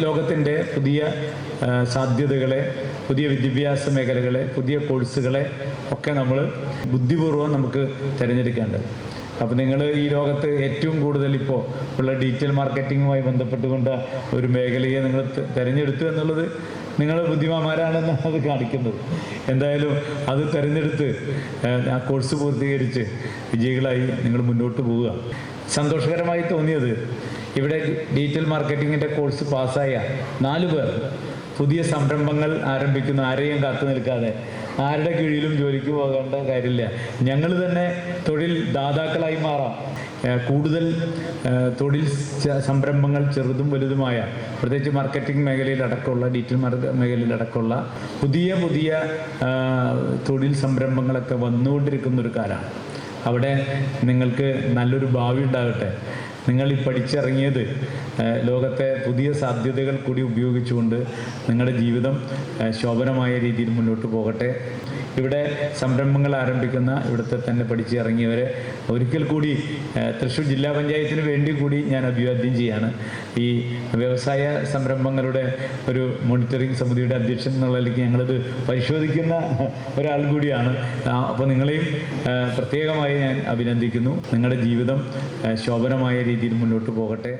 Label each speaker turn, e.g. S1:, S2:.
S1: ലോകത്തിൻ്റെ പുതിയ സാധ്യതകളെ, പുതിയ വിദ്യാഭ്യാസ മേഖലകളെ, പുതിയ കോഴ്സുകളെ ഒക്കെ നമ്മൾ ബുദ്ധിപൂർവ്വം നമുക്ക് തിരഞ്ഞെടുക്കേണ്ടത്. അപ്പോൾ നിങ്ങൾ ഈ ലോകത്ത് ഏറ്റവും കൂടുതൽ ഇപ്പോൾ ഉള്ള ഡിജിറ്റൽ മാർക്കറ്റിങ്ങുമായി ബന്ധപ്പെട്ടുകൊണ്ട് ഒരു മേഖലയെ നിങ്ങൾ തിരഞ്ഞെടുത്തു എന്നുള്ളത് നിങ്ങൾ ബുദ്ധിമാന്മാരാണെന്നാണ് അത് കാണിക്കുന്നത്. എന്തായാലും അത് തിരഞ്ഞെടുത്ത് ആ കോഴ്സ് പൂർത്തീകരിച്ച് വിജയികളായി നിങ്ങൾ മുന്നോട്ട് പോവുക. സന്തോഷകരമായി തോന്നിയത് ഇവിടെ ഡിജിറ്റൽ മാർക്കറ്റിങ്ങിൻ്റെ കോഴ്സ് പാസ്സായ 4 പേർ പുതിയ സംരംഭങ്ങൾ ആരംഭിക്കുന്ന, ആരെയും കാത്തു നിൽക്കാതെ ആരുടെ കീഴിലും ജോലിക്ക് പോകേണ്ട കാര്യമില്ല, ഞങ്ങൾ തന്നെ തൊഴിൽ ദാതാക്കളായി മാറാം. കൂടുതൽ തൊഴിൽ സംരംഭങ്ങൾ ചെറുതും വലുതുമായ, പ്രത്യേകിച്ച് മാർക്കറ്റിംഗ് മേഖലയിലടക്കമുള്ള, ഡിജിറ്റൽ മേഖലയിലടക്കമുള്ള പുതിയ പുതിയ തൊഴിൽ സംരംഭങ്ങളൊക്കെ വന്നുകൊണ്ടിരിക്കുന്ന ഒരു കാലമാണ്. അവിടെ നിങ്ങൾക്ക് നല്ലൊരു ഭാവി ഉണ്ടാകട്ടെ. നിങ്ങൾ ഈ പഠിച്ചിറങ്ങിയത് ലോകത്തെ പുതിയ സാധ്യതകൾ കൂടി ഉപയോഗിച്ചുകൊണ്ട് നിങ്ങളുടെ ജീവിതം ശോഭനമായ രീതിയിൽ മുന്നോട്ട് പോകട്ടെ. ഇവിടെ സംരംഭങ്ങൾ ആരംഭിക്കുന്ന, ഇവിടുത്തെ തന്നെ പഠിച്ചിറങ്ങിയവരെ ഒരിക്കൽ കൂടി തൃശ്ശൂർ ജില്ലാ പഞ്ചായത്തിന് വേണ്ടി കൂടി ഞാൻ അഭിവാദ്യം ചെയ്യാണ്. ഈ വ്യവസായ സംരംഭങ്ങളുടെ ഒരു മോണിറ്ററിംഗ് സമിതിയുടെ അധ്യക്ഷൻ എന്നുള്ളതിലേക്ക് ഞങ്ങളിത് പരിശോധിക്കുന്ന ഒരാൾ കൂടിയാണ്. അപ്പോൾ നിങ്ങളെയും പ്രത്യേകമായി ഞാൻ അഭിനന്ദിക്കുന്നു. നിങ്ങളുടെ ജീവിതം ശോഭനമായ രീതിയിൽ മുന്നോട്ട് പോകട്ടെ.